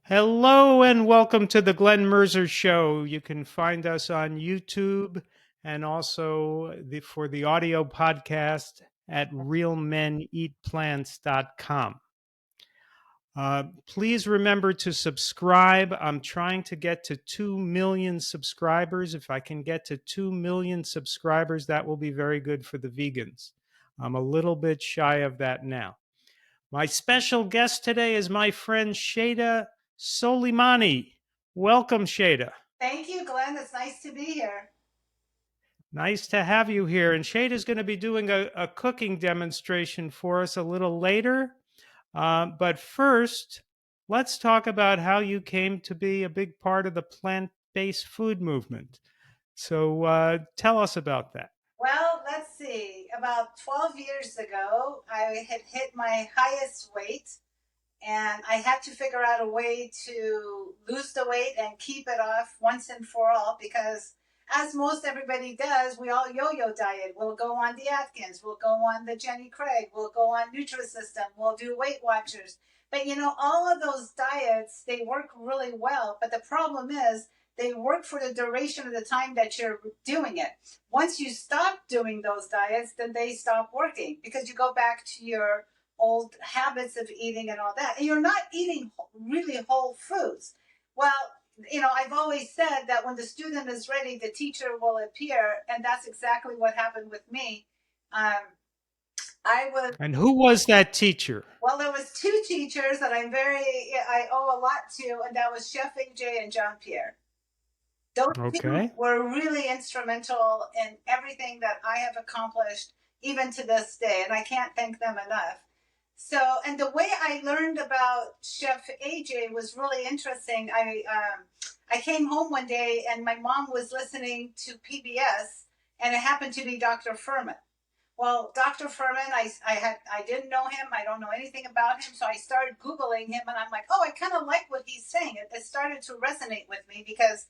Hello and welcome to the Glen Merzer Show. You can find us on YouTube and also for the audio podcast at realmeneatplants.com. Please remember to subscribe. I'm trying to get to 2 million subscribers. If I can get to 2 million subscribers, that will be very good for the vegans. I'm a little bit shy of that now. My special guest today is my friend Shayda Soleimani. Welcome, Shayda. Thank you, Glenn. It's nice to be here. Nice to have you here. And Shayda's going to be doing a cooking demonstration for us a little later. But first, let's talk about how you came to be a big part of the plant based food movement. So tell us about that. Well, let's see. About 12 years ago, I had hit my highest weight, and I had to figure out a way to lose the weight and keep it off once and for all because, as most everybody does, we all yo yo diet. We'll go on the Atkins, we'll go on the Jenny Craig, we'll go on Nutrisystem, we'll do Weight Watchers. But all of those diets, they work really well. But the problem is, they work for the duration of the time that you're doing it. Once you stop doing those diets, then they stop working because you go back to your old habits of eating and all that. And you're not eating really whole foods. Well, I've always said that when the student is ready, the teacher will appear. And that's exactly what happened with me. And who was that teacher? Well, there was two teachers that I owe a lot to, and that was Chef AJ and John Pierre. Those two Okay. were really instrumental in everything that I have accomplished, even to this day, and I can't thank them enough. So, and the way I learned about Chef AJ was really interesting. I came home one day and my mom was listening to PBS, and it happened to be Dr. Furman. Well, Dr. Furman, I didn't know him. I don't know anything about him, so I started Googling him, and I'm like, oh, I kind of like what he's saying. It started to resonate with me because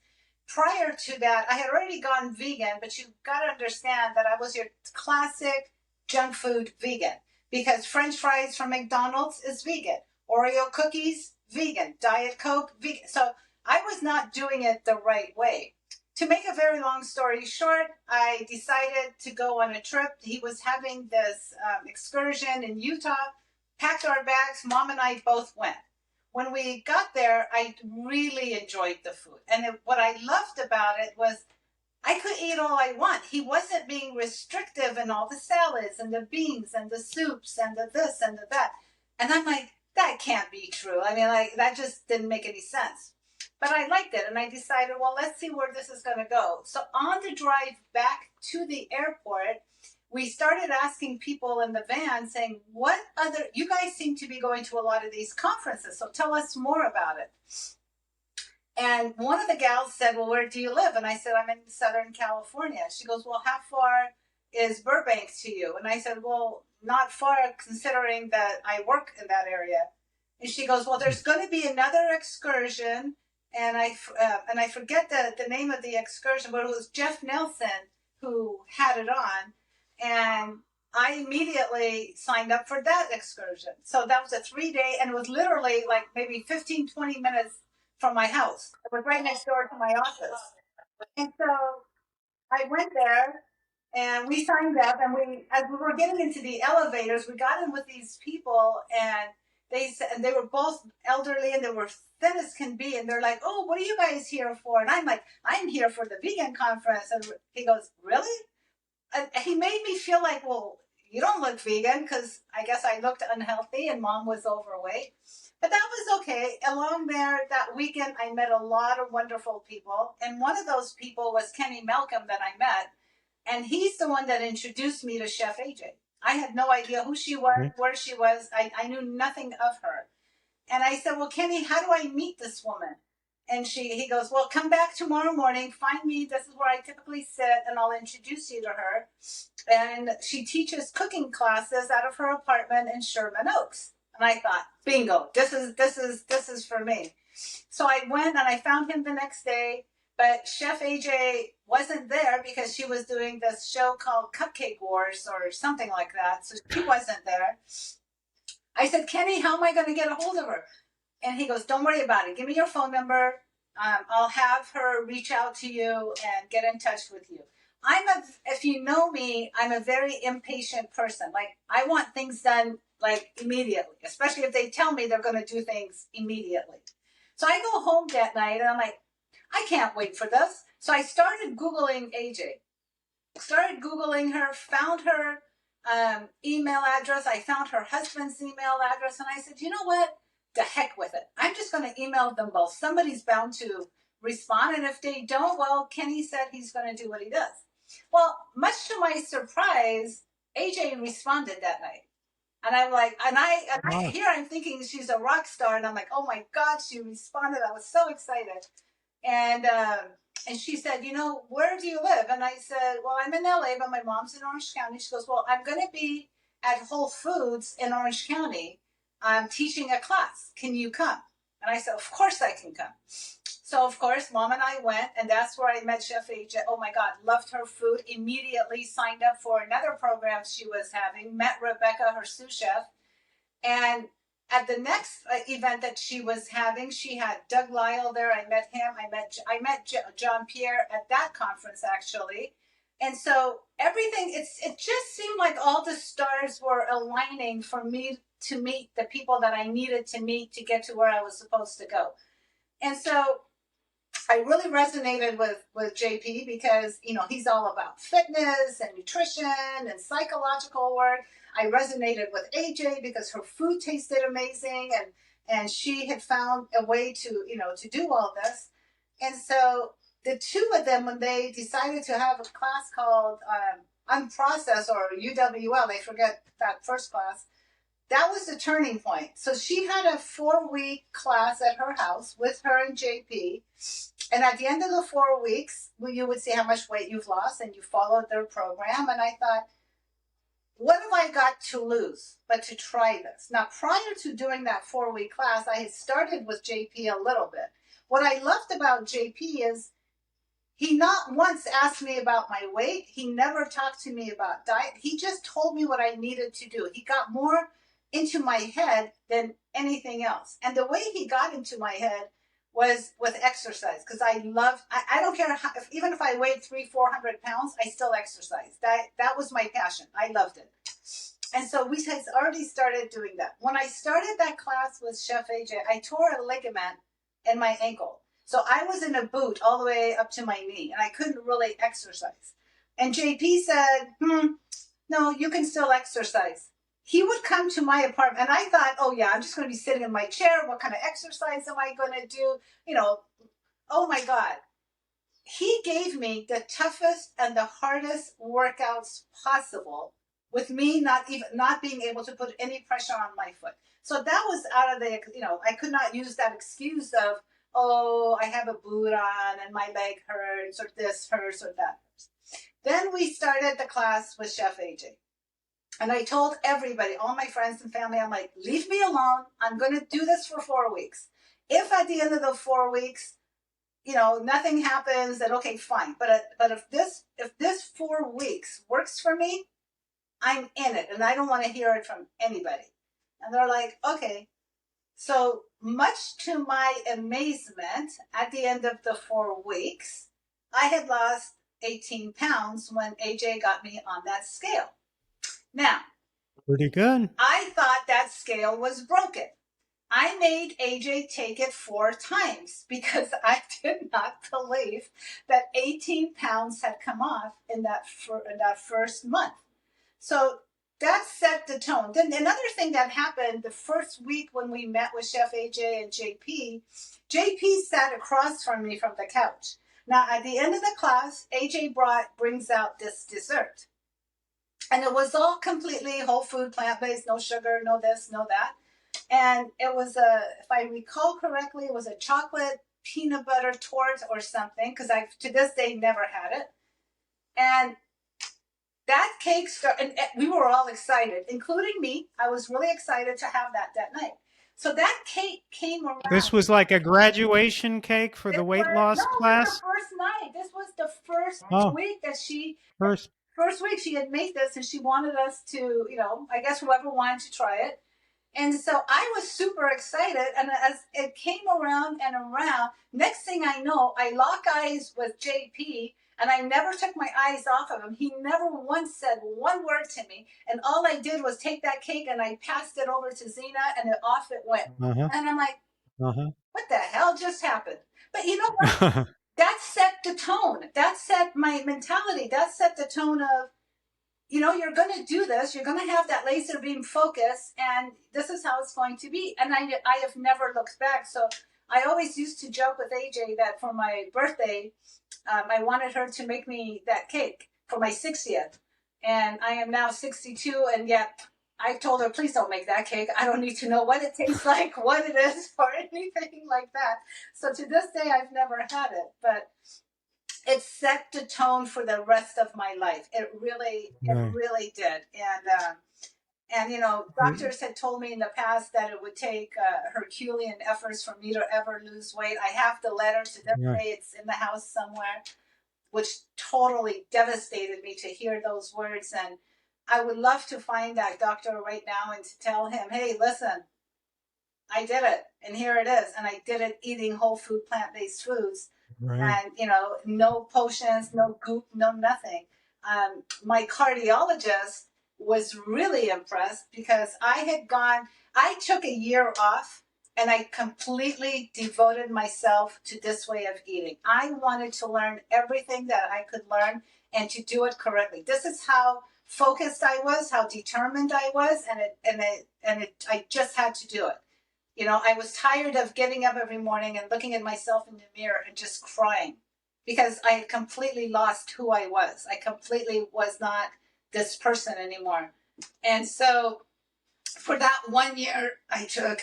prior to that, I had already gone vegan, but you've got to understand that I was your classic junk food vegan because French fries from McDonald's is vegan, Oreo cookies, vegan, Diet Coke, vegan. So I was not doing it the right way. To make a very long story short, I decided to go on a trip. He was having this excursion in Utah, packed our bags, mom and I both went. When we got there, I really enjoyed the food. And what I loved about it was I could eat all I want. He wasn't being restrictive in all the salads and the beans and the soups and the this and the that. And I'm like, that can't be true. I mean, like, that just didn't make any sense. But I liked it, and I decided, well, let's see where this is going to go. So on the drive back to the airport, we started asking people in the van saying, what other, you guys seem to be going to a lot of these conferences, so tell us more about it. And one of the gals said, well, where do you live? And I said, I'm in Southern California. She goes, well, how far is Burbank to you? And I said, well, not far considering that I work in that area. And she goes, well, there's going to be another excursion. And I forget the name of the excursion, but it was Jeff Nelson who had it on. And I immediately signed up for that excursion. So that was a 3-day, and it was literally like maybe 15, 20 minutes from my house. It was right next door to my office. And so I went there and we signed up, and as we were getting into the elevators, we got in with these people, and they said, and they were both elderly and they were thin as can be, and they're like, oh, what are you guys here for? And I'm like, I'm here for the vegan conference. And he goes, really? And he made me feel like, well, you don't look vegan, because I guess I looked unhealthy and mom was overweight. But that was okay. Along there that weekend, I met a lot of wonderful people. And one of those people was Kenny Malcolm that I met. And he's the one that introduced me to Chef AJ. I had no idea who she was, where she was. I knew nothing of her. And I said, well, Kenny, how do I meet this woman? And he goes, well, come back tomorrow morning, find me. This is where I typically sit, and I'll introduce you to her. And she teaches cooking classes out of her apartment in Sherman Oaks. And I thought, bingo, this is for me. So I went and I found him the next day, but Chef AJ wasn't there because she was doing this show called Cupcake Wars or something like that. So she wasn't there. I said, Kenny, how am I going to get a hold of her? And he goes, don't worry about it. Give me your phone number. I'll have her reach out to you and get in touch with you. If you know me, I'm a very impatient person. Like, I want things done like immediately, especially if they tell me they're going to do things immediately. So I go home that night and I'm like, I can't wait for this. So I started Googling AJ, started Googling her, found her email address. I found her husband's email address. And I said, you know what? The heck with it. I'm just going to email them both. Somebody's bound to respond. And if they don't, well, Kenny said he's going to do what he does. Well, much to my surprise, AJ responded that night. And I'm like, Wow. here I'm thinking she's a rock star. And I'm like, oh my God, she responded. I was so excited. And and she said, you know, where do you live? And I said, well, I'm in LA, but my mom's in Orange County. She goes, well, I'm going to be at Whole Foods in Orange County. I'm teaching a class. Can you come? And I said, of course I can come. So, of course, mom and I went, and that's where I met Chef AJ. Oh my God, loved her food. Immediately signed up for another program she was having, met Rebecca, her sous chef. And at the next event that she was having, she had Doug Lyle there. I met him. I met John Pierre at that conference actually. And so everything, it just seemed like all the stars were aligning for me to meet the people that I needed to meet to get to where I was supposed to go. And so I really resonated with JP because, you know, he's all about fitness and nutrition and psychological work. I resonated with AJ because her food tasted amazing, and she had found a way to, you know, to do all this. And so the two of them, when they decided to have a class called Unprocessed, or UWL, I forget that first class, that was the turning point. So she had a 4-week class at her house with her and JP. And at the end of the 4 weeks, you would see how much weight you've lost, and you followed their program. And I thought, what have I got to lose but to try this? Now, prior to doing that 4-week class, I had started with JP a little bit. What I loved about JP is he not once asked me about my weight. He never talked to me about diet. He just told me what I needed to do. He got more into my head than anything else. And the way he got into my head was with exercise, because I don't care how, even if I weighed 300-400 pounds, I still exercise. That was my passion. I loved it. And so we had already started doing that. When I started that class with Chef AJ, I tore a ligament in my ankle. So I was in a boot all the way up to my knee, and I couldn't really exercise. And JP said, no, you can still exercise. He would come to my apartment, and I thought, oh yeah, I'm just going to be sitting in my chair. What kind of exercise am I going to do? You know, oh my God. He gave me the toughest and the hardest workouts possible, with me not being able to put any pressure on my foot. So that was out of the, you know, I could not use that excuse of, oh, I have a boot on and my leg hurts, or this hurts, or that hurts. Then we started the class with Chef AJ. And I told everybody, all my friends and family, I'm like, leave me alone. I'm going to do this for 4 weeks. If at the end of the 4 weeks, you know, nothing happens, then okay, fine. But if this 4 weeks works for me, I'm in it, and I don't want to hear it from anybody. And they're like, okay. So much to my amazement, at the end of the 4 weeks, I had lost 18 pounds when AJ got me on that scale. Now, Pretty good. I thought that scale was broken. I made AJ take it 4 times because I did not believe that 18 pounds had come off in that first month. So that set the tone. Then another thing that happened the first week when we met with Chef AJ and JP sat across from me from the couch. Now at the end of the class, AJ brings out this dessert. And it was all completely whole food, plant-based, no sugar, no this, no that. And it was if I recall correctly, it was a chocolate peanut butter torte or something, because I've to this day never had it. And that cake and we were all excited, including me. I was really excited to have that night. So that cake came around. This was like a graduation cake for the weight loss No, it was the class. first night. This was the first Oh, week that she first. first week she had made this, and she wanted us to, you know, I guess whoever wanted to try it. And so I was super excited. And as it came around and around, next thing I know, I lock eyes with JP, and I never took my eyes off of him. He never once said one word to me. And all I did was take that cake and I passed it over to Zena, and off it went. Uh-huh. And I'm like, Uh-huh. what the hell just happened? But you know what? That set the tone. That set my mentality. That set the tone of, you're going to do this. You're going to have that laser beam focus, and this is how it's going to be. And I have never looked back. So I always used to joke with AJ that for my birthday, I wanted her to make me that cake for my 60th. And I am now 62, and yet I told her, please don't make that cake. I don't need to know what it tastes like, what it is, or anything like that. So to this day, I've never had it. But it set the tone for the rest of my life. It Right. really did. And doctors had told me in the past that it would take Herculean efforts for me to ever lose weight. I have the letter to this Right. day; it's in the house somewhere, which totally devastated me to hear those words. And I would love to find that doctor right now and to tell him, hey, listen, I did it, and here it is, and I did it eating whole food, plant-based foods, Right. and no potions, no goop, no nothing. My cardiologist was really impressed because I took a year off, and I completely devoted myself to this way of eating. I wanted to learn everything that I could learn and to do it correctly. This is how focused I was, how determined I was, I just had to do it. I was tired of getting up every morning and looking at myself in the mirror and just crying because I had completely lost who I was. I completely was not this person anymore. And so for that 1 year, I took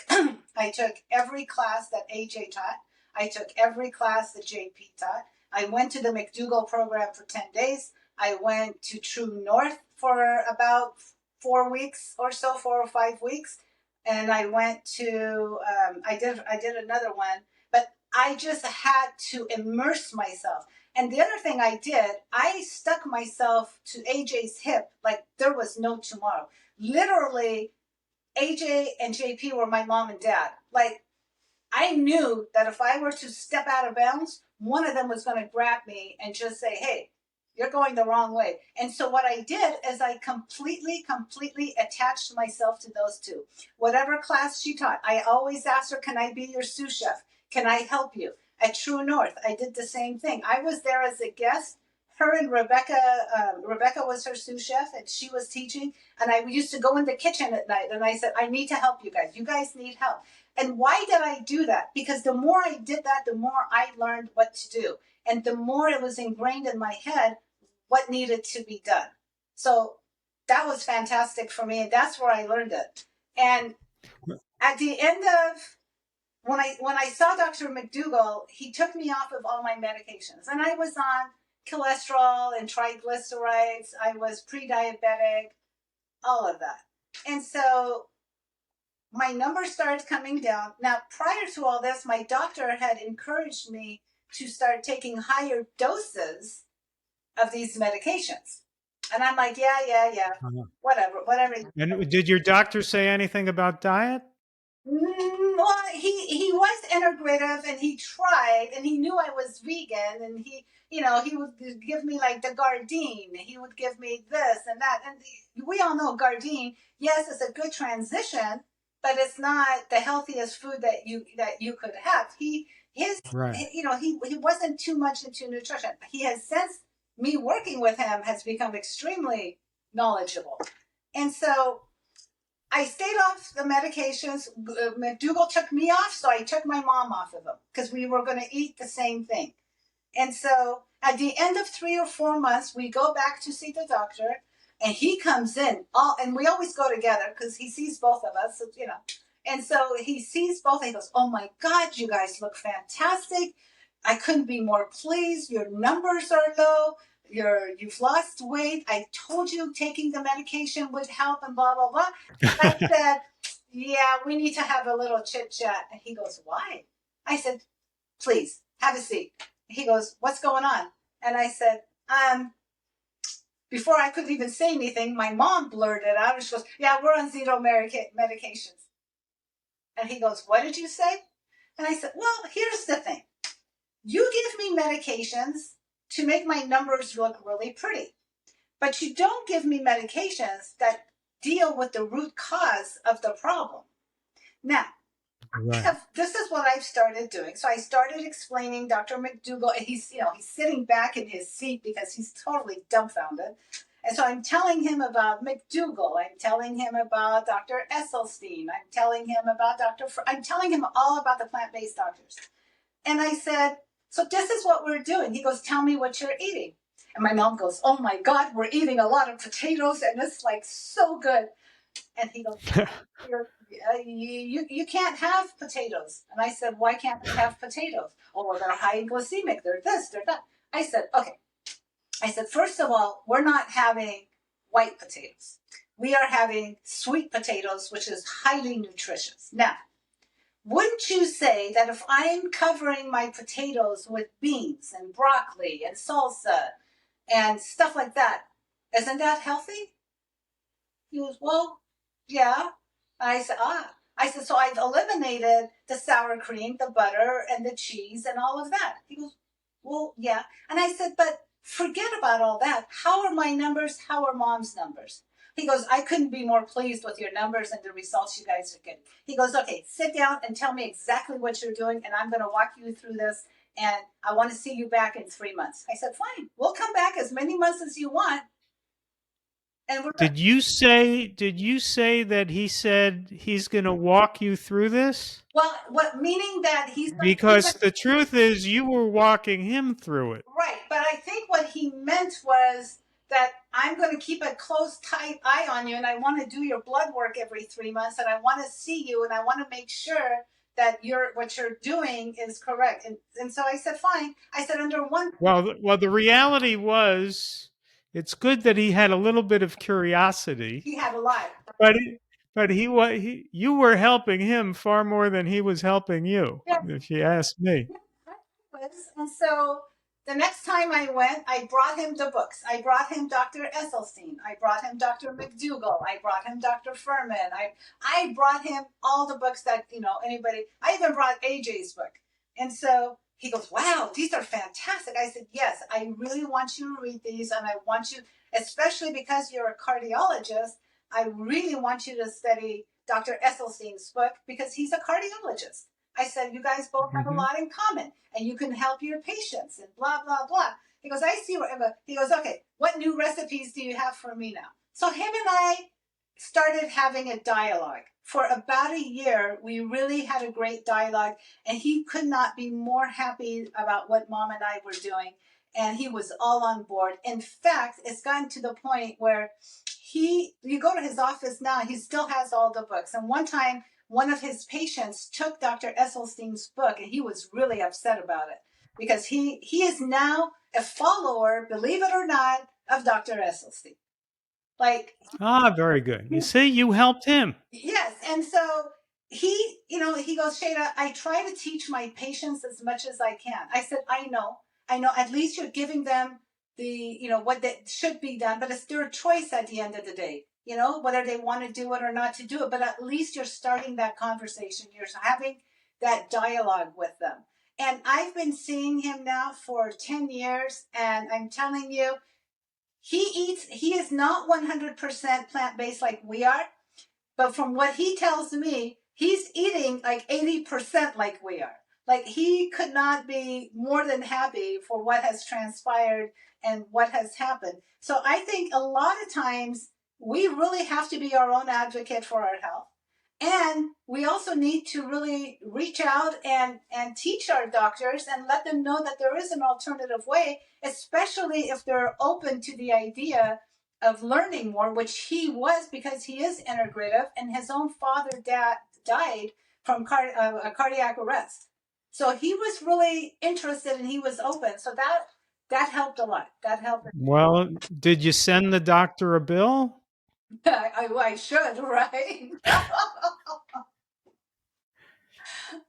I took every class that AJ taught. I took every class that JP taught. I went to the McDougall program for 10 days. I went to True North for about 4 weeks or so, 4 or 5 weeks, and I went to I did another one, but I just had to immerse myself. And the other thing I did, I stuck myself to AJ's hip like there was no tomorrow. Literally, AJ and JP were my mom and dad. Like, I knew that if I were to step out of bounds, one of them was going to grab me and just say, hey, you're going the wrong way. And so what I did is I completely attached myself to those two. Whatever class she taught, I always asked her, can I be your sous chef? Can I help you? At True North, I did the same thing. I was there as a guest. Her and Rebecca was her sous chef, and she was teaching. And I used to go in the kitchen at night, and I said, I need to help you guys. You guys need help. And why did I do that? Because the more I did that, the more I learned what to do. And the more it was ingrained in my head what needed to be done. So that was fantastic for me. And that's where I learned it. And at the end of when I saw Dr. McDougall, he took me off of all my medications. And I was on cholesterol and triglycerides. I was pre-diabetic, all of that. And so my numbers started coming down. Now, prior to all this, my doctor had encouraged me to start taking higher doses of these medications. And I'm like, yeah, Uh-huh. whatever. And did your doctor say anything about diet? Well, he was integrative, and he tried, and he knew I was vegan, and he would give me like the Gardein. He would give me this and that, and we all know Gardein. Yes, it's a good transition, but it's not the healthiest food that you could have. Right. He wasn't too much into nutrition. He has since me working with him has become extremely knowledgeable, and so I stayed off the medications. McDougall took me off, so I took my mom off of them because we were going to eat the same thing. And so at the end of 3 or 4 months, we go back to see the doctor, and he comes in. And we always go together because he sees both of us. And so he sees both, and he goes, oh my God, you guys look fantastic. I couldn't be more pleased. Your numbers are low. You've lost weight. I told you taking the medication would help, and blah blah blah. I said, yeah, we need to have a little chit chat. And he goes, why? I said, please have a seat. He goes, what's going on? And I said, before I could even say anything, my mom blurted out, and she goes, yeah, we're on zero medications. And he goes, what did you say? And I said, well, here's the thing. You give me medications to make my numbers look really pretty, but you don't give me medications that deal with the root cause of the problem. Now, Right. this is what I've started doing. So I started explaining Dr. McDougall, and he's sitting back in his seat because he's totally dumbfounded. And so I'm telling him about McDougall. I'm telling him about Dr. Esselstyn. I'm telling him about I'm telling him all about the plant-based doctors. And I said, so this is what we're doing. He goes, tell me what you're eating. And my mom goes, oh my God, we're eating a lot of potatoes and it's like so good. And he goes, you can't have potatoes. And I said, why can't I have potatoes? Oh, well, they're high in glycemic. They're this, they're that. I said, okay. I said, first of all, we're not having white potatoes. We are having sweet potatoes, which is highly nutritious. Now, wouldn't you say that if I'm covering my potatoes with beans and broccoli and salsa and stuff like that, isn't that healthy? He goes, well, yeah. I said, ah. I said, so I've eliminated the sour cream, the butter, and the cheese, and all of that. He goes, well, yeah. And I said, but forget about all that. How are my numbers? How are mom's numbers? He goes, I couldn't be more pleased with your numbers and the results you guys are getting. He goes, okay, sit down and tell me exactly what you're doing, and I'm going to walk you through this, and I want to see you back in 3 months. I said, fine, we'll come back as many months as you want, and we're Did you say? Did you say that he said he's going to walk you through this? well, what meaning that he's Because the truth is, you were walking him through it. right, but I think what he meant was that I'm going to keep a close, tight eye on you, and I want to do your blood work every 3 months, and I want to see you, and I want to make sure that what you're doing is correct. And so I said, fine. I said, under one, Well, the reality was, it's good that he had a little bit of curiosity, he had a lot. but you were helping him far more than he was helping you, Yeah, if you ask me. and so the next time I went, I brought him the books. I brought him Dr. Esselstyn. I brought him Dr. McDougall. I brought him Dr. Furman. I brought him all the books that, anybody. I even brought AJ's book. And so he goes, wow, these are fantastic. I said, yes, I really want you to read these. And I want you, especially because you're a cardiologist, I really want you to study Dr. Esselstyn's book because he's a cardiologist. I said, you guys both have a Mm-hmm. lot in common and you can help your patients and blah, blah, blah. He goes, I see what, he goes, okay, what new recipes do you have for me now? So him and I started having a dialogue. For about a year, we really had a great dialogue, and he could not be more happy about what mom and I were doing. And he was all on board. In fact, it's gotten to the point where you go to his office now, he still has all the books. And one time, one of his patients took Dr. Esselstyn's book, and he was really upset about it because he is now a follower, believe it or not, of Dr. Esselstyn. Like, Ah, very good. You see, you helped him. yes. And so he goes, Shayda, I try to teach my patients as much as I can. I said, I know, at least you're giving them what that should be done, but it's their choice at the end of the day, whether they want to do it or not to do it. But at least you're starting that conversation. You're having that dialogue with them. And I've been seeing him now for 10 years. And I'm telling you, he is not 100% plant-based like we are. But from what he tells me, he's eating like 80% like we are. Like he could not be more than happy for what has transpired and what has happened. So I think a lot of times we really have to be our own advocate for our health. And we also need to really reach out and teach our doctors and let them know that there is an alternative way, especially if they're open to the idea of learning more, which he was because he is integrative, and his own father died from a cardiac arrest. So he was really interested and he was open. So that helped a lot. That helped. Well, did you send the doctor a bill? I should, right?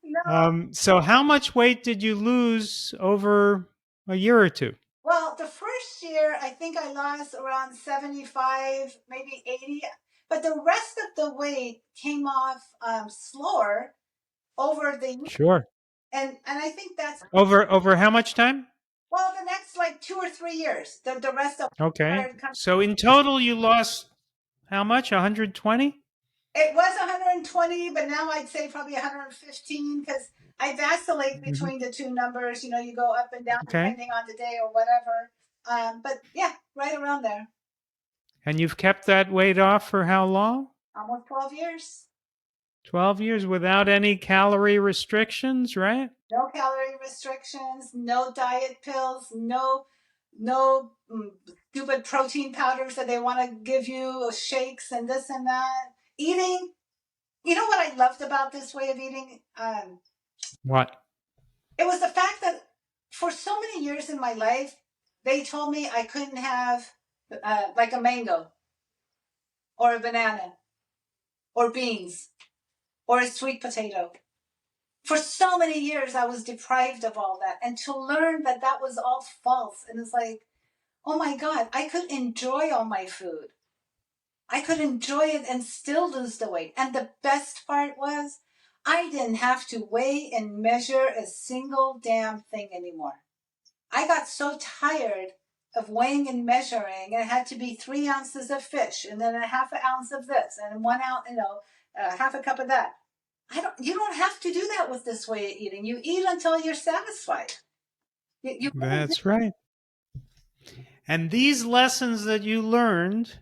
No. So how much weight did you lose over a year or two? Well, the first year, I think I lost around 75, maybe 80. but the rest of the weight came off slower over the Sure. and I think that's Over how much time? well the next like 2 or 3 years. The rest of Okay. started coming. So in total, you lost how much? 120? It was 120, but now I'd say probably 115 because I vacillate Mhm. between the two numbers. You know, you go up and down Okay. depending on the day or whatever. But yeah, right around there. And you've kept that weight off for how long? Almost 12 years. 12 years without any calorie restrictions, right? No calorie restrictions, no diet pills, no stupid protein powders that they want to give you, shakes and this and that. Eating, you know what I loved about this way of eating? What? It was the fact that for so many years in my life, they told me I couldn't have like a mango or a banana or beans or a sweet potato. For so many years, I was deprived of all that. And to learn that that was all false, and it's like, oh my God, I could enjoy all my food. I could enjoy it and still lose the weight. And the best part was, I didn't have to weigh and measure a single damn thing anymore. I got so tired of weighing and measuring, and it had to be 3 ounces of fish, and then a half an ounce of this, and 1 ounce, half a cup of that. You don't have to do that with this way of eating. You eat until you're satisfied. You really do. That's right. And these lessons that you learned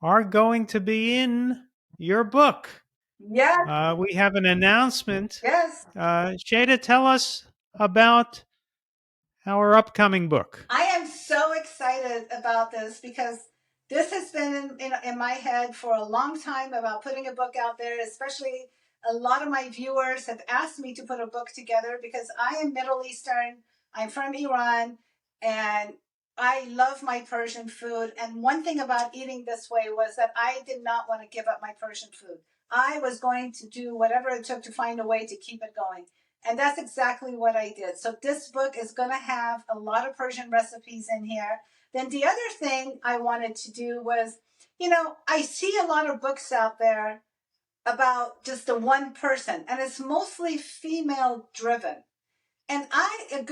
are going to be in your book. Yes, We have an announcement. yes. Shayda, tell us about our upcoming book. I am so excited about this because this has been in my head for a long time about putting a book out there, especially a lot of my viewers have asked me to put a book together because I am Middle Eastern. I'm from Iran and I love my Persian food. And one thing about eating this way was that I did not want to give up my Persian food. I was going to do whatever it took to find a way to keep it going. And that's exactly what I did. So this book is going to have a lot of Persian recipes in here. Then the other thing I wanted to do was, I see a lot of books out there about just the one person, and it's mostly female driven. And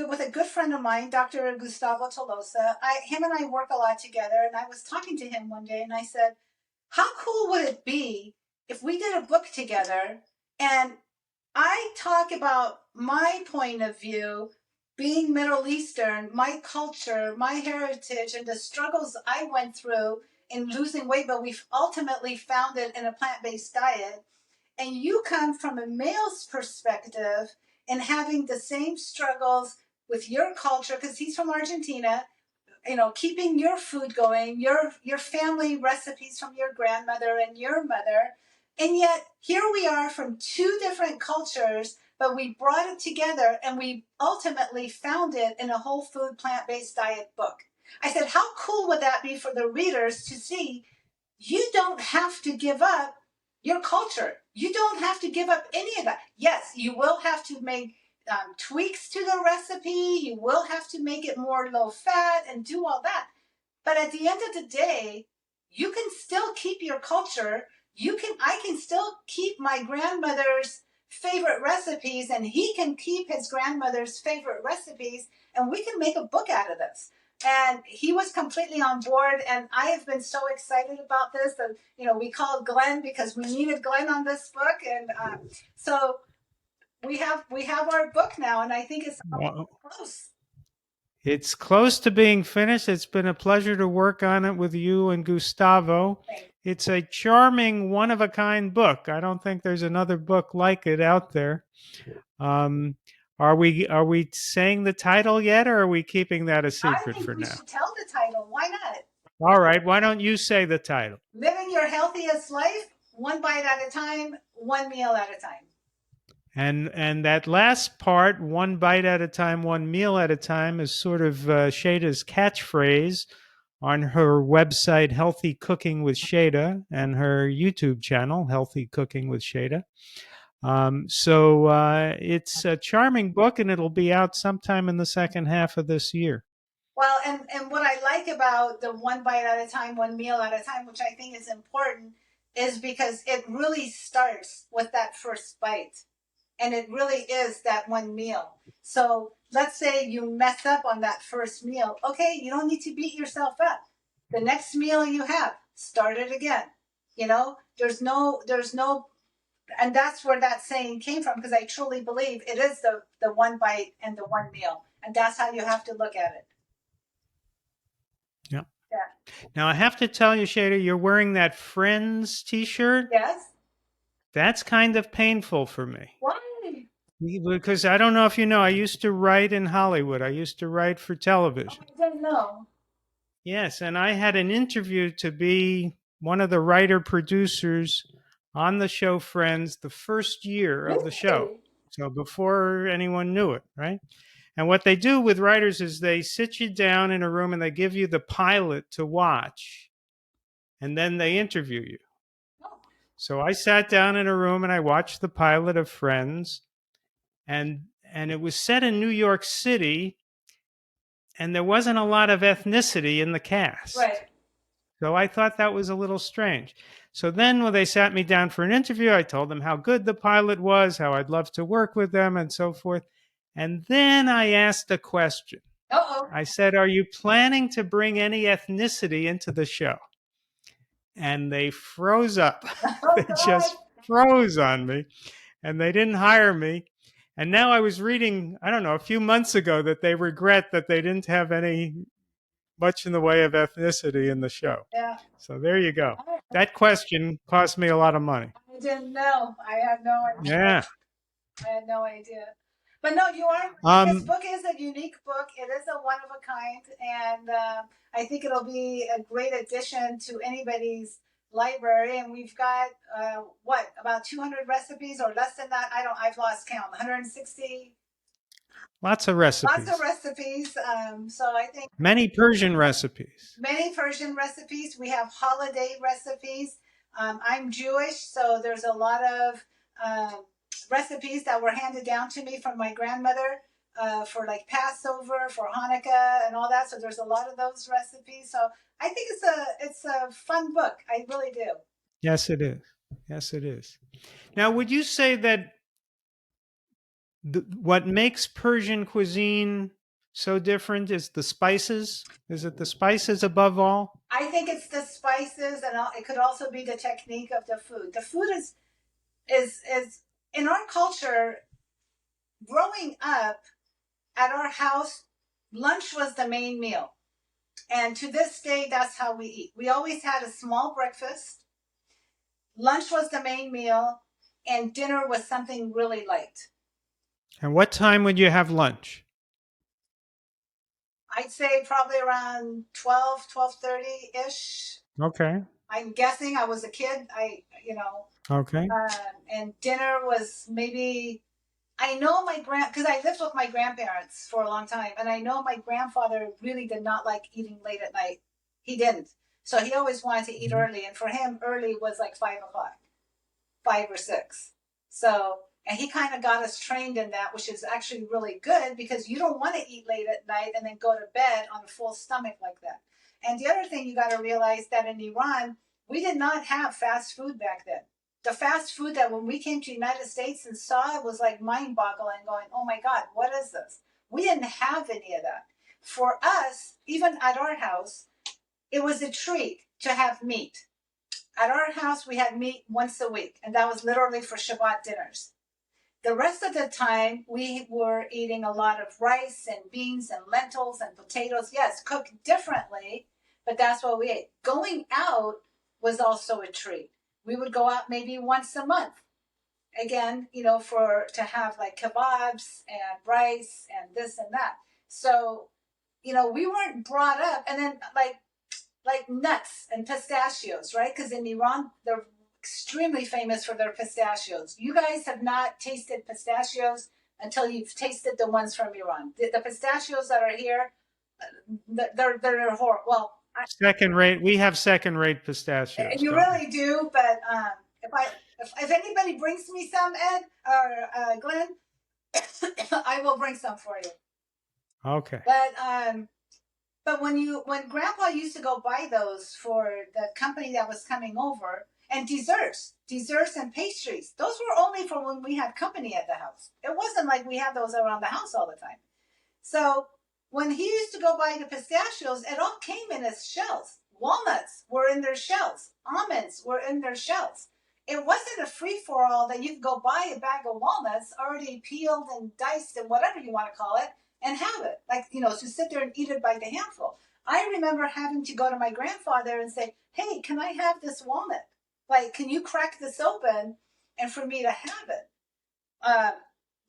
with a good friend of mine, Dr. Gustavo Tolosa, him and I work a lot together. And I was talking to him one day, and I said, "How cool would it be if we did a book together and I talk about my point of view, being Middle Eastern, my culture, my heritage, and the struggles I went through in losing weight, but we've ultimately found it in a plant based diet. And you come from a male's perspective and having the same struggles with your culture, because he's from Argentina, keeping your food going, your family recipes from your grandmother and your mother. And yet here we are from two different cultures, but we brought it together and we ultimately found it in a whole food plant-based diet book. I said, how cool would that be for the readers to see you don't have to give up your culture. You don't have to give up any of that. Yes, you will have to make tweaks to the recipe. You will have to make it more low fat and do all that. But at the end of the day, you can still keep your culture. I can still keep my grandmother's favorite recipes, and he can keep his grandmother's favorite recipes, and we can make a book out of this. And he was completely on board, and I have been so excited about this that we called Glenn because we needed Glenn on this book, and so we have our book now, and I think it's Well, close. it's close to being finished. It's been a pleasure to work on it with you and Gustavo. Thanks. It's a charming, one of a kind book. I don't think there's another book like it out there. Um, are we saying the title yet, or are we keeping that a I secret think for we now? should tell the title. Why not? All right. Why don't you say the title? Living your healthiest life, one bite at a time, one meal at a time. And that last part, one bite at a time, one meal at a time, is sort of Shayda's catchphrase on her website, Healthy Cooking with Shayda, and her YouTube channel, Healthy Cooking with Shayda. So it's a charming book, and it'll be out sometime in the second half of this year. Well, and what I like about the one bite at a time, one meal at a time, which I think is important, is because it really starts with that first bite. And it really is that one meal. So let's say you mess up on that first meal. Okay, you don't need to beat yourself up. The next meal you have, start it again. You know, there's no, and that's where that saying came from, because I truly believe it is the one bite and the one meal. And that's how you have to look at it. Yeah. Yeah. Now I have to tell you, Shayda, you're wearing that Friends T-shirt. Yes? That's kind of painful for me Why? because I don't know if you know, I used to write in Hollywood. I used to write for Oh, television. I didn't know. Yes, and I had an interview to be one of the writer producers on the show Friends the first year of the show. Really? So before anyone knew it, right? And what they do with writers is they sit you down in a room and they give you the pilot to watch, and then they interview you. Oh, So I sat down in a room and I watched the pilot of Friends, and it was set in New York City, and there wasn't a lot of ethnicity in the cast. right. So I thought that was a little strange. So then when they sat me down for an interview, I told them how good the pilot was, how I'd love to work with them, and so forth. And then I asked a question. Uh-oh. I said, "Are you planning to bring any ethnicity into the show?" And they froze up. Oh, They God. just froze on me, and they didn't hire me. And now I was reading, I don't know, a few months ago that they regret that they didn't have any much in the way of ethnicity in the show. Yeah. So there you go. That question cost me a lot of money. I didn't know. I had no idea. Yeah. I had no idea. But no, you are. This Um, book is a unique book. It is a one of a kind, and I think it'll be a great addition to anybody's library. And we've got what, about 200 recipes or less than that? I don't. I've lost count. 160. Lots of Lots of recipes. recipes. So I think Many Persian recipes. many Persian recipes. We have holiday recipes. I'm Jewish, so there's a lot of recipes that were handed down to me from my grandmother for like Passover, for Hanukkah, and all that. So there's a lot of those recipes. So I think it's a fun book. I really do. Yes, it is. Yes, it is. Now, would you say that what makes Persian cuisine so different is the spices? Is it the spices above all? I think it's the spices, and it could also be the technique of the food. The food is in our culture. Growing up at our house, lunch was the main meal. And to this day, that's how we eat. We always had a small breakfast. Lunch was the main meal, and dinner was something really light. And what time would you have lunch? I'd say probably around 12:30 ish. Okay. I'm guessing I was a kid. Okay. And dinner was maybe, I know because I lived with my grandparents for a long time, and I know my grandfather really did not like eating late at night. He didn't. So he always wanted to eat early, and for him, early was like 5 o'clock, 5 or 6. So, and he kind of got us trained in that, which is actually really good, because you don't want to eat late at night and then go to bed on a full stomach like that. And the other thing you got to realize that in Iran, we did not have fast food back then. The fast food that when we came to the United States and saw it was like mind boggling, going, oh my God, what is this? We didn't have any of that. For us, even at our house, it was a treat to have meat. At our house, we had meat once a week, and that was literally for Shabbat dinners. The rest of the time, we were eating a lot of rice and beans and lentils and potatoes. Yes, cooked differently, but that's what we ate. Going out was also a treat. We would go out maybe once a month. Again, to have like kebabs and rice and this and that. So, we weren't brought up, and then like nuts and pistachios, right? Because in Iran, they're extremely famous for their pistachios. You guys have not tasted pistachios until you've tasted the ones from Iran. The pistachios that are here, they're horrible. Well, Second rate. We have second rate pistachios, you don't we? really do. But if anybody brings me some, Ed or Glenn, I will bring some for you. Okay. But when Grandpa used to go buy those for the company that was coming over, And desserts and pastries. Those were only for when we had company at the house. It wasn't like we had those around the house all the time. So when he used to go buy the pistachios, it all came in its shells. Walnuts were in their shells. Almonds were in their shells. It wasn't a free-for-all that you could go buy a bag of walnuts already peeled and diced and whatever you want to call it and have it. Like, to sit there and eat it by the handful. I remember having to go to my grandfather and say, hey, can I have this walnut? Like, can you crack this open and for me to have it?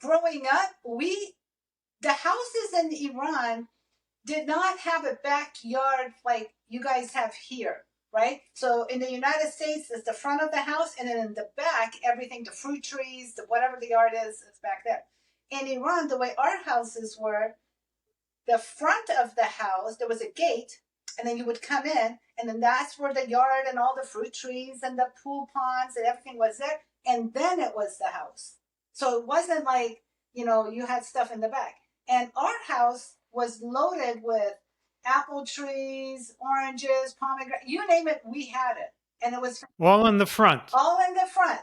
Growing up, the houses in Iran did not have a backyard like you guys have here, right? So in the United States, it's the front of the house, and then in the back, everything, the fruit trees, whatever the yard is back there. In Iran, the way our houses were, the front of the house, there was a gate, and then you would come in, and then that's where the yard and all the fruit trees and the pool ponds and everything was there, and then it was the house. So it wasn't like, you had stuff in the back. And our house was loaded with apple trees, oranges, pomegranate, you name it, we had it. And it was All in the front. all in the front.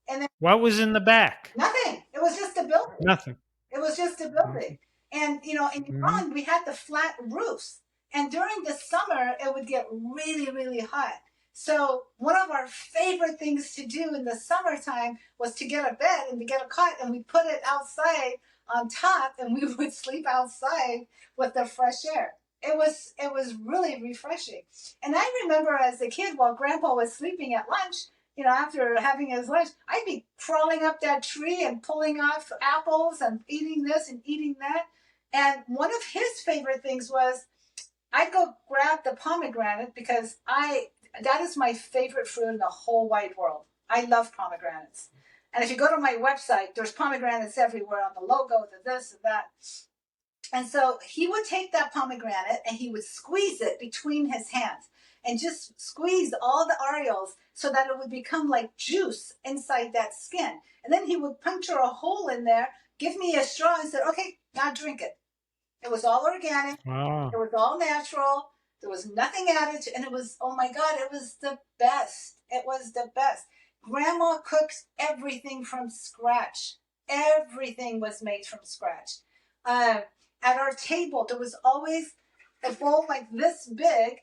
And then What was in the back? nothing. It was just a building. Nothing. It was just a building. And, in Iran, we had the flat roofs. And during the summer, it would get really, really hot. So one of our favorite things to do in the summertime was to get a bed and to get a cot, and we put it outside on top, and we would sleep outside with the fresh air. It was really refreshing. And I remember as a kid, while Grandpa was sleeping at lunch, after having his lunch, I'd be crawling up that tree and pulling off apples and eating this and eating that. And one of his favorite things was I'd go grab the pomegranate because that is my favorite fruit in the whole wide world. I love pomegranates. And if you go to my website, there's pomegranates everywhere on the logo, the this and that. And so he would take that pomegranate and he would squeeze it between his hands and just squeeze all the areoles so that it would become like juice inside that skin. And then he would puncture a hole in there, give me a straw and said, okay, now drink it. It was all organic. Wow. It was all natural. There was nothing added to, and it was, oh my God, it was the best. It was the best. Grandma cooks everything from scratch. Everything was made from scratch. At our table, there was always a bowl like this big,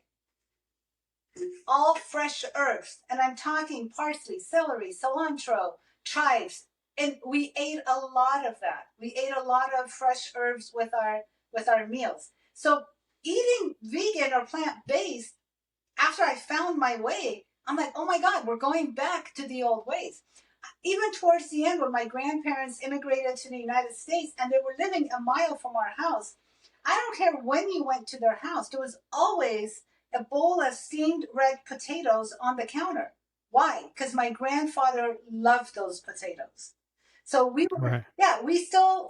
all fresh herbs. And I'm talking parsley, celery, cilantro, chives. And we ate a lot of that. We ate a lot of fresh herbs with our meals. So eating vegan or plant-based, after I found my way, I'm like, oh my God, we're going back to the old ways. Even towards the end, when my grandparents immigrated to the United States and they were living a mile from our house, I don't care when you went to their house, there was always a bowl of steamed red potatoes on the counter. Why? Because my grandfather loved those potatoes. So we were, Right. yeah, we still,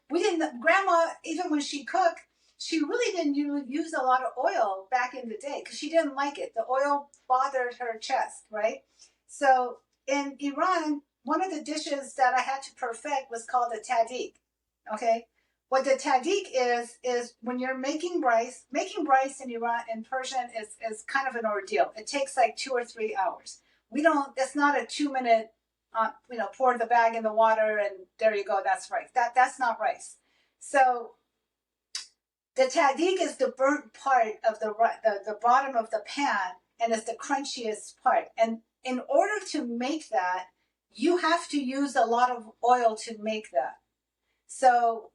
we didn't, Grandma, even when she cooked, she really didn't use a lot of oil back in the day because she didn't like it. The oil bothered her chest, right? So in Iran, one of the dishes that I had to perfect was called the tadik, okay? What the tadik is when you're making rice in Iran, in Persian is kind of an ordeal. It takes like 2 or 3 hours. It's not a 2-minute, pour the bag in the water and there you go, that's rice. That's not rice. So the tadik is the burnt part of the bottom of the pan, and it's the crunchiest part. And in order to make that, you have to use a lot of oil to make that. So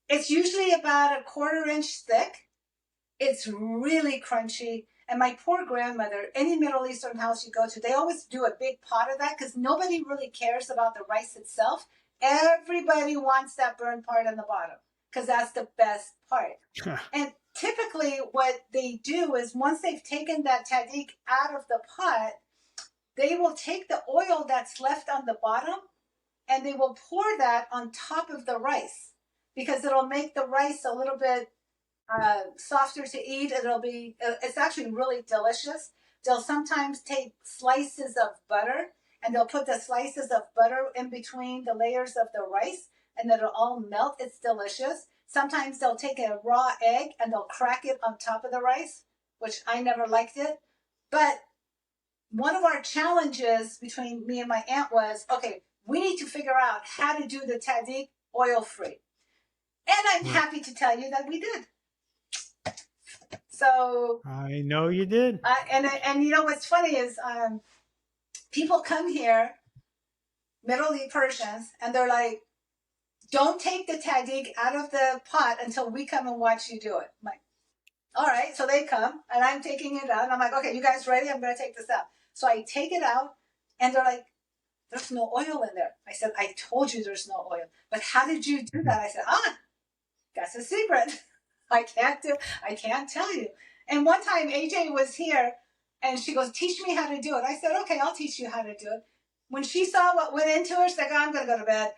it's usually about a 1/4 inch thick. It's really crunchy. And my poor grandmother, any Middle Eastern house you go to, they always do a big pot of that because nobody really cares about the rice itself. Everybody wants that burnt part on the bottom because that's the best part. And typically what they do is once they've taken that tadik out of the pot, they will take the oil that's left on the bottom and they will pour that on top of the rice because it'll make the rice a little bit softer to eat. It's actually really delicious. They'll sometimes take slices of butter and they'll put the slices of butter in between the layers of the rice and it'll all melt. It's delicious. Sometimes they'll take a raw egg and they'll crack it on top of the rice, which I never liked it. But one of our challenges between me and my aunt was, okay, we need to figure out how to do the tahdig oil free. And I'm Right. happy to tell you that we did. So, I know you did. and you know what's funny is people come here, Middle East Persians, and they're like, don't take the tahdig out of the pot until we come and watch you do it. I'm like, all right. So they come and I'm taking it out. And I'm like, okay, you guys ready? I'm going to take this out. So I take it out and they're like, there's no oil in there. I said, I told you there's no oil. But how did you do that? I said, that's a secret. I can't tell you. And one time AJ was here and she goes, teach me how to do it. I said, okay, I'll teach you how to do it. When she saw what went into her, she's like, oh, I'm going to go to bed.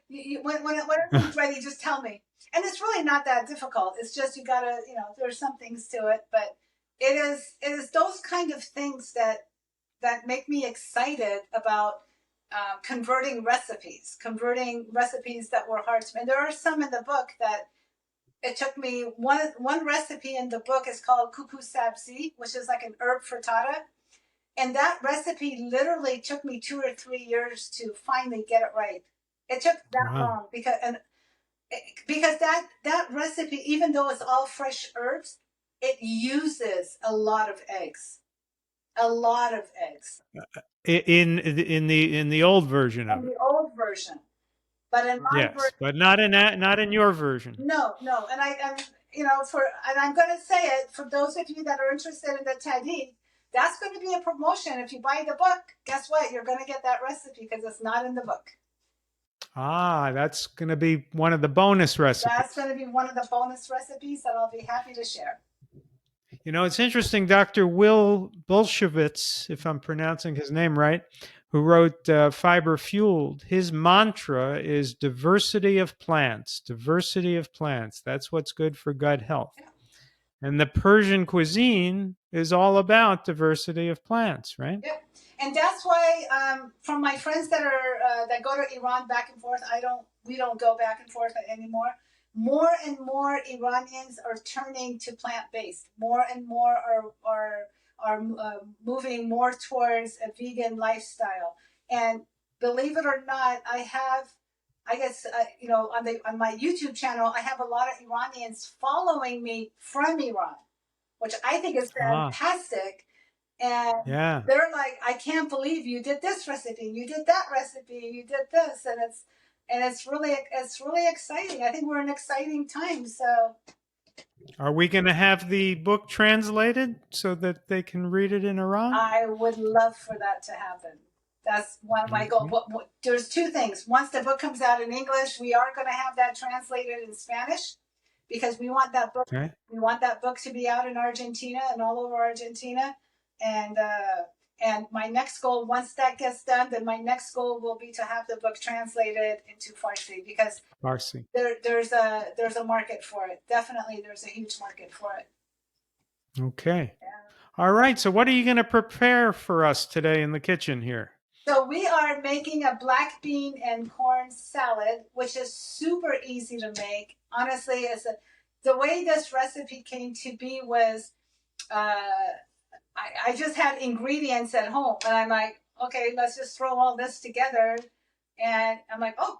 When everything's ready, just tell me. And it's really not that difficult. It's just you got to, there's some things to it. But it is those kind of things that make me excited about converting recipes that were hard to make. And there are some in the book that it took me one recipe in the book is called kuku sabzi, which is like an herb frittata. And that recipe literally took me 2 or 3 years to finally get it right. It took that long because that recipe, even though it's all fresh herbs, it uses a lot of eggs. A lot of eggs. In the old version In of it. the old version. But in my Yes, version, but not in your version. no. And I'm going to say it for those of you that are interested in the tahdig, that's going to be a promotion. If you buy the book, guess what? You're going to get that recipe because it's not in the book. That's going to be one of the bonus That's recipes. going to be one of the bonus recipes that I'll be happy to share. It's interesting. Dr. Will Bolshevitz, if I'm pronouncing his name right, who wrote Fiber Fueled, his mantra is diversity of plants, diversity of plants. That's what's good for gut health. Yeah. And the Persian cuisine is all about diversity of plants, right? Yep. And that's why, from my friends that go to Iran back and forth, we don't go back and forth anymore. More and more Iranians are turning to plant based. More and more are moving more towards a vegan lifestyle. And believe it or not, I guess on my YouTube channel, I have a lot of Iranians following me from Iran, which I think is Ah, fantastic. And yeah. they're like, I can't believe you did this recipe, you did that recipe, you did this, and it's really exciting. I think we're in exciting times. So Are we going to have the book translated so that they can read it in Iran? I would love for that to happen. That's one of my goals. Okay. There's two things. Once the book comes out in English, we are going to have that translated in Spanish because we want that book. Okay. We want that book to be out in Argentina and all over Argentina. And and my next goal, once that gets done, then my next goal will be to have the book translated into Farsi because Farsi. there's a market for it. Definitely, there's a huge market for it. Okay. Yeah. All right. So, what are you going to prepare for us today in the kitchen here? So we are making a black bean and corn salad, which is super easy to make. Honestly, the way this recipe came to be was I just had ingredients at home, and I'm like, okay, let's just throw all this together. And I'm like, oh,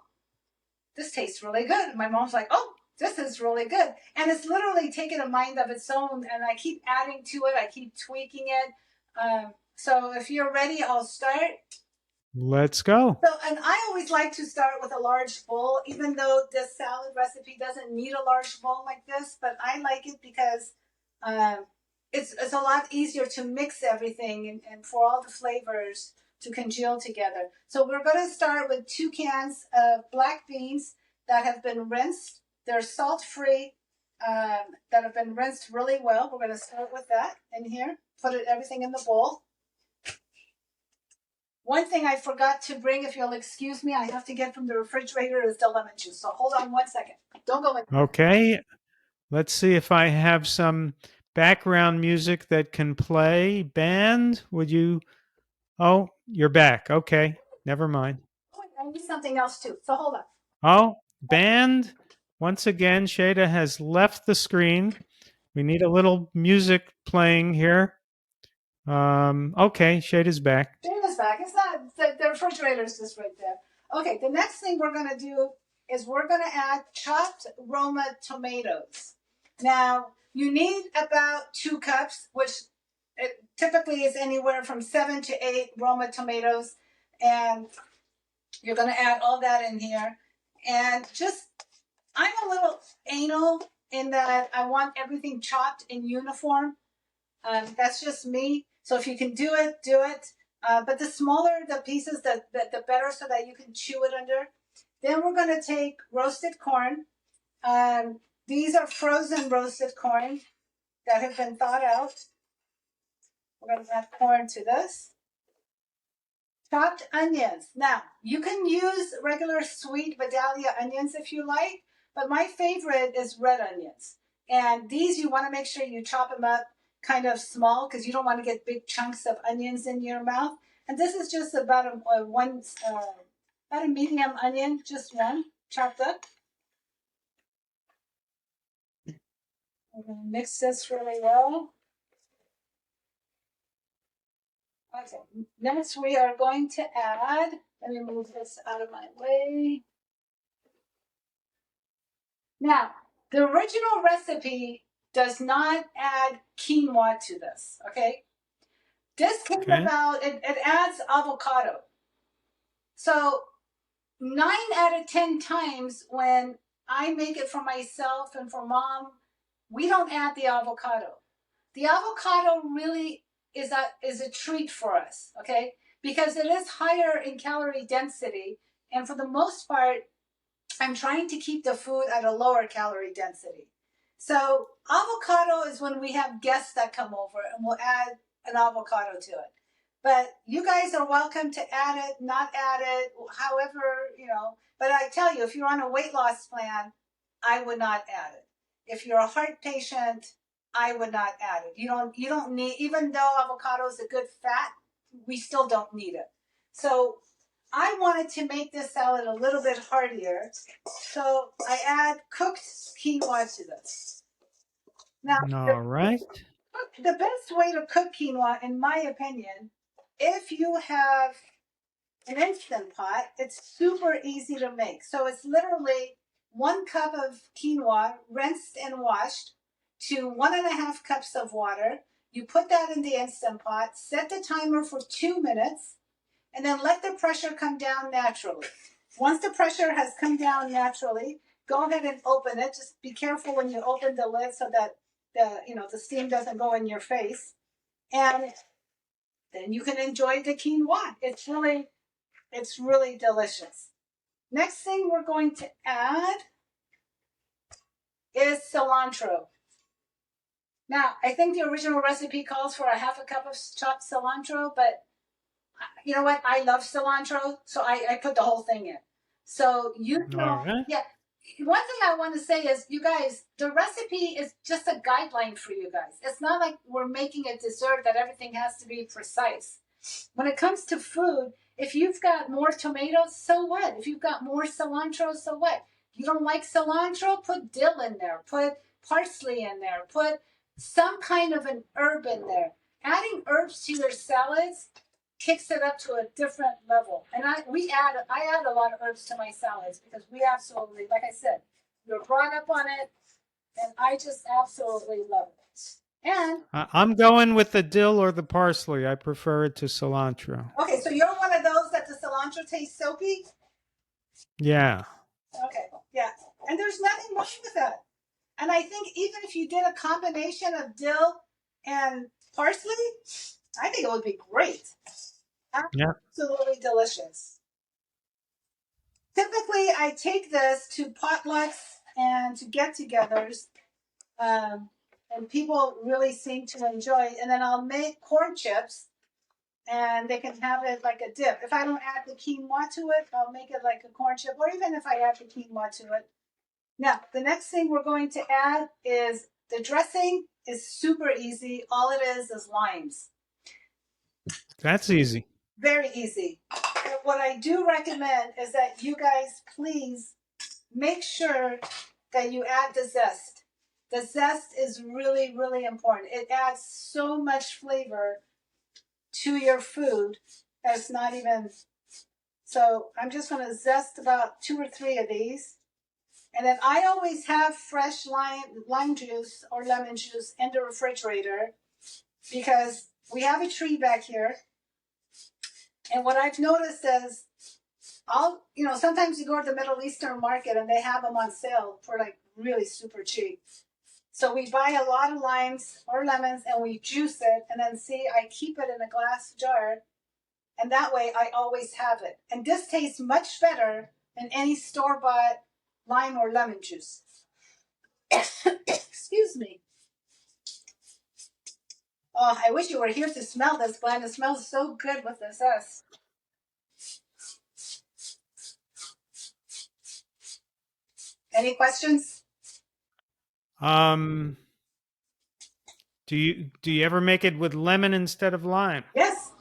this tastes really good. My mom's like, oh, this is really good. And it's literally taken a mind of its own, and I keep adding to it, I keep tweaking it. So if you're ready, I'll start. Let's go. So, and I always like to start with a large bowl, even though this salad recipe doesn't need a large bowl like this, but I like it because um, it's a lot easier to mix everything and for all the flavors to congeal together. So we're going to start with 2 cans of black beans that have been rinsed. They're salt-free, that have been rinsed really well. We're going to start with that in here. Put everything in the bowl. One thing I forgot to bring, if you'll excuse me, I have to get from the refrigerator is the lemon juice. So hold on 1 second. Don't go in. Okay. Let's see if I have some background music that can play. Band, would you? Oh, you're back. Okay. Never mind. Oh, I need something else too. So hold on. Oh, band. Once again, Shayda has left the screen. We need a little music playing here. Okay, Shayda's back. Shayda's back. It's not, the refrigerator's just right there. Okay, the next thing we're going to do is we're going to add chopped Roma tomatoes. Now, you need about 2 cups, which it typically is anywhere from 7 to 8 Roma tomatoes. And you're going to add all that in here. And just, I'm a little anal in that I want everything chopped in uniform. That's just me. So if you can do it, do it. But the smaller the pieces, the better, so that you can chew it under. Then we're going to take roasted corn. These are frozen roasted corn that have been thawed out. We're going to add corn to this. Chopped onions. Now, you can use regular sweet Vidalia onions if you like, but my favorite is red onions. And these, you want to make sure you chop them up kind of small, because you don't want to get big chunks of onions in your mouth. And this is just about a medium onion, just one chopped up. We're going to mix this really well. Okay, next we are going to add, let me move this out of my way. Now, the original recipe does not add quinoa to this, okay? This came about, it adds avocado. So 9 out of 10 times when I make it for myself and for mom, we don't add the avocado. The avocado really is a treat for us, okay? Because it is higher in calorie density, and for the most part, I'm trying to keep the food at a lower calorie density. So avocado is when we have guests that come over, and we'll add an avocado to it. But you guys are welcome to add it, not add it, however, But I tell you, if you're on a weight loss plan, I would not add it. If you're a heart patient, I would not add it. You don't need, even though avocado is a good fat, we still don't need it. So I wanted to make this salad a little bit heartier, so I add cooked quinoa to this. Now, all right. The best way to cook quinoa, in my opinion, if you have an instant pot, it's super easy to make. So it's literally 1 cup of quinoa, rinsed and washed, to 1.5 cups of water. You put that in the instant pot, set the timer for 2 minutes, and then let the pressure come down naturally. Once the pressure has come down naturally, go ahead and open it. Just be careful when you open the lid so that the steam doesn't go in your face. And then you can enjoy the quinoa. It's really delicious. Next thing we're going to add is cilantro. Now, I think the original recipe calls for 1/2 cup of chopped cilantro, but you know what? I love cilantro, so I put the whole thing in. So yeah. One thing I want to say is, you guys, the recipe is just a guideline for you guys. It's not like we're making a dessert that everything has to be precise. When it comes to food, if you've got more tomatoes, so what? If you've got more cilantro, so what? You don't like cilantro? Put dill in there. Put parsley in there. Put some kind of an herb in there. Adding herbs to your salads kicks it up to a different level. And I add a lot of herbs to my salads, because we absolutely, like I said, we were brought up on it, and I just absolutely love it. And I'm going with the dill or the parsley. I prefer it to cilantro. Okay, so you're one of those that the cilantro tastes soapy? Yeah. Okay, yeah. And there's nothing wrong with that. And I think even if you did a combination of dill and parsley, I think it would be great. Absolutely delicious. Typically, I take this to potlucks and to get-togethers, and people really seem to enjoy it. And then I'll make corn chips, and they can have it like a dip. If I don't add the quinoa to it, I'll make it like a corn chip, or even if I add the quinoa to it. Now, the next thing we're going to add is the dressing. Is super easy. All it is limes. That's easy. Very easy. But what I do recommend is that you guys please make sure that you add the zest. The zest is really, really important. It adds so much flavor to your food. That's not even. So I'm just going to zest about 2 or 3 of these. And then I always have fresh lime juice or lemon juice in the refrigerator because we have a tree back here. And what I've noticed is sometimes you go to the Middle Eastern market and they have them on sale for like really super cheap. So we buy a lot of limes or lemons and we juice it, and then I keep it in a glass jar, and that way I always have it. And this tastes much better than any store-bought lime or lemon juice. Excuse me. Oh, I wish you were here to smell this, Glenn. It smells so good with this zest. Any questions? Do you ever make it with lemon instead of lime? Yes.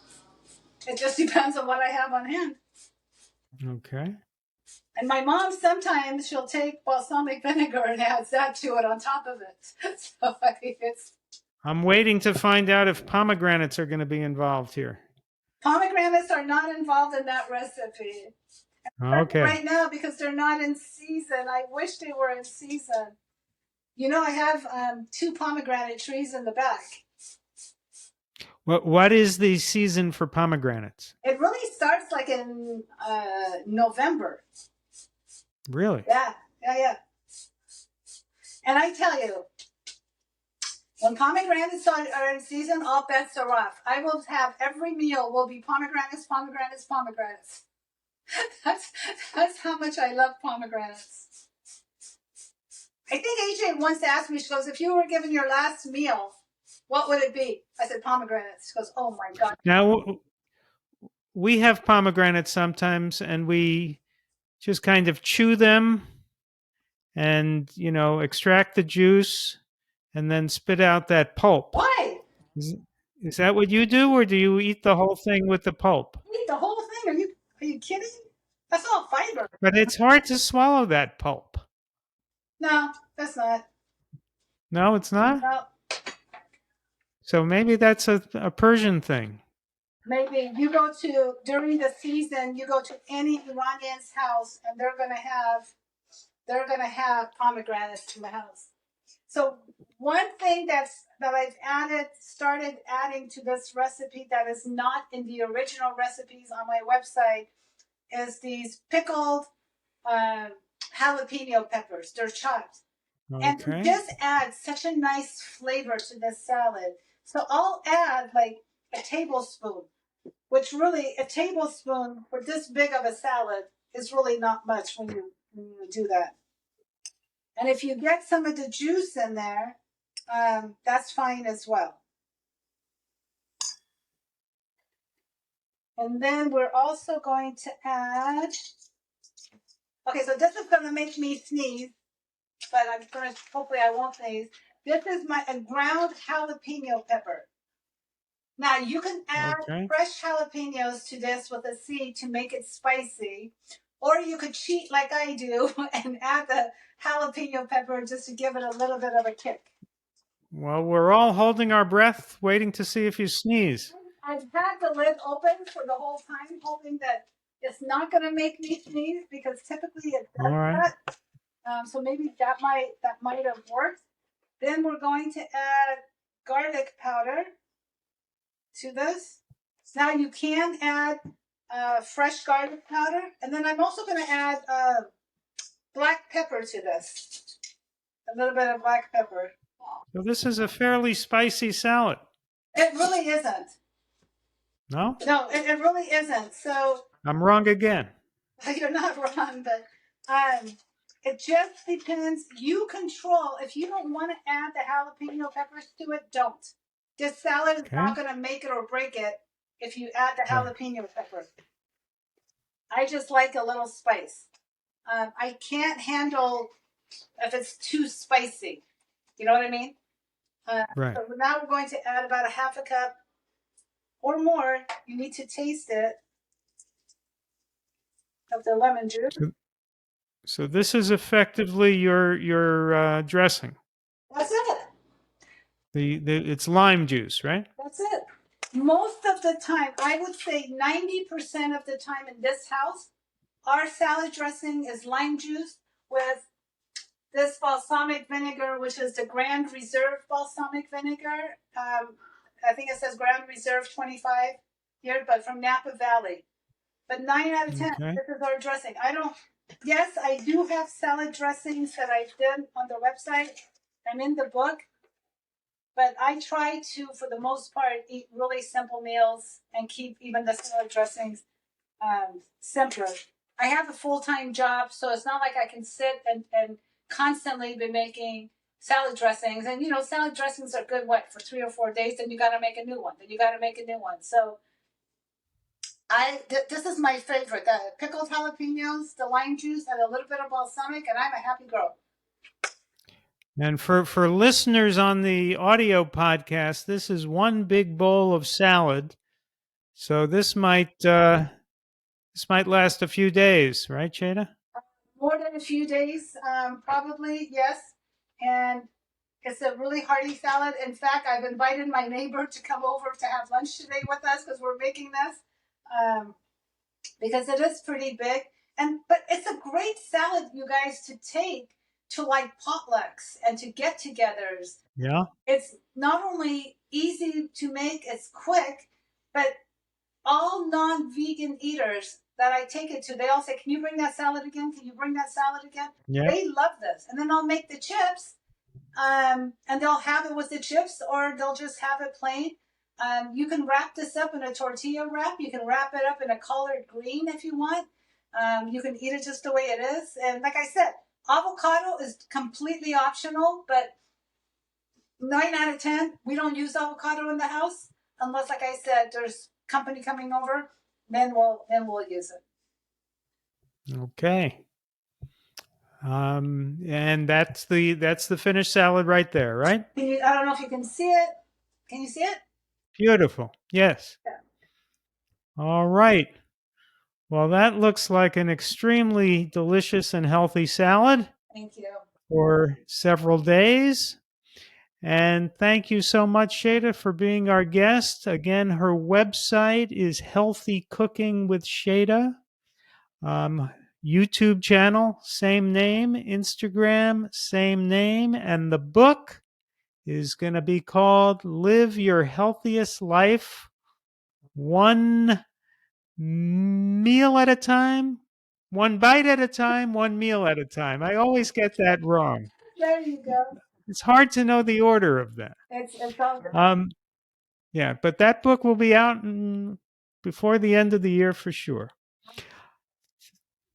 It just depends on what I have on hand. Okay. And my mom, sometimes she'll take balsamic vinegar and adds that to it on top of it. So I'm waiting to find out if pomegranates are going to be involved here. Pomegranates are not involved in that recipe. Okay. Right now, because they're not in season. I wish they were in season. I have 2 pomegranate trees in the back. What is the season for pomegranates? It really starts like in November. Really? Yeah. And I tell you, when pomegranates are in season, all bets are off. I will have every meal will be pomegranates. That's how much I love pomegranates. I think AJ once asked me, she goes, if you were given your last meal, what would it be? I said pomegranates. She goes, oh my God. Now, we have pomegranates sometimes, and we just kind of chew them and, extract the juice and then spit out that pulp. Why? Is that what you do, or do you eat the whole thing with the pulp? You eat the whole thing? Are you kidding? That's all fiber. But it's hard to swallow that pulp. No, that's not. No, it's not? No. So maybe that's a Persian thing. Maybe during the season, you go to any Iranian's house and they're gonna have pomegranates in the house. So one thing that I've started adding to this recipe that is not in the original recipes on my website is these pickled jalapeno peppers. They're chopped. Okay. And this adds such a nice flavor to this salad. So I'll add like a tablespoon, which really a tablespoon for this big of a salad is really not much when you do that. And if you get some of the juice in there, that's fine as well. And then we're also going to add, okay, so this is going to make me sneeze, but hopefully I won't sneeze. This is a ground jalapeno pepper. Now you can add fresh jalapenos to this with a seed to make it spicy, or you could cheat like I do and add the jalapeno pepper just to give it a little bit of a kick. Well, we're all holding our breath, waiting to see if you sneeze. I've had the lid open for the whole time, hoping that it's not going to make me sneeze, because typically it does that. So maybe that might have worked. Then we're going to add garlic powder to this. Now you can add fresh garlic powder, and then I'm also going to add black pepper to this. A little bit of black pepper. So this is a fairly spicy salad. It really isn't. No? No, it really isn't. So I'm wrong again. You're not wrong, but it just depends. You control. If you don't want to add the jalapeno peppers to it, don't. This salad is not going to make it or break it if you add the jalapeno pepper. I just like a little spice. I can't handle if it's too spicy. You know what I mean? Right. So now we're going to add about a half a cup or more. You need to taste it of the lemon juice. So this is effectively your dressing. That's it. It's lime juice, right? That's it. Most of the time, I would say 90% of the time in this house, our salad dressing is lime juice with this balsamic vinegar, which is the Grand Reserve balsamic vinegar. I think it says Grand Reserve 25 here, but from Napa Valley. But 9 out of 10, Okay. this is our dressing. I don't, yes, I do have salad dressings that I've done on the website and in the book, but I try to, for the most part, eat really simple meals and keep even the salad dressings simpler. I have a full time job, so it's not like I can sit and constantly be making salad dressings. And you know, salad dressings are good, what, for 3 or 4 days, then you got to make a new one, then you got to make a new one. So this is my favorite: the pickled jalapenos, the lime juice, and a little bit of balsamic, and I'm a happy girl. And for listeners on the audio podcast, this is one big bowl of salad. So this might last a few days, right, Shayda? More than a few days, probably, yes. And it's a really hearty salad. In fact, I've invited my neighbor to come over to have lunch today with us because we're making this. Um, because it is pretty big. And but it's a great salad, you guys, to take to like potlucks and to get-togethers. Yeah. It's not only easy to make, it's quick, but all non-vegan eaters that I take it to, they all say, "Can you bring that salad again? Can you bring that salad again?" Yeah. They love this, and then I'll make the chips, and they'll have it with the chips, or they'll just have it plain. You can wrap this up in a tortilla wrap. You can wrap it up in a collard green if you want. You can eat it just the way it is, and like I said, avocado is completely optional, but 9 out of 10, we don't use avocado in the house unless, like I said, there's company coming over. Then we'll use it. Okay. And that's the finished salad right there, right? I don't know if you can see it. Can you see it? Beautiful. Yes. Yeah. All right. Well, that looks like an extremely delicious and healthy salad Thank you. for several days. And thank you so much, Shayda, for being our guest. Again, her website is Healthy Cooking with Shayda. YouTube channel, same name. Instagram, same name. And the book is going to be called Live Your Healthiest Life One Meal at a Time. One bite at a time, one meal at a time. I always get that wrong. There you go. It's hard to know the order of that. It's all good. Yeah, but that book will be out before the end of the year for sure.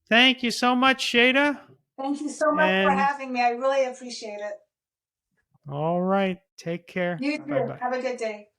Thank you so much, Shayda. Thank you so much for And having me. I really appreciate it. all right, take care. You Bye too. bye. Have a good day.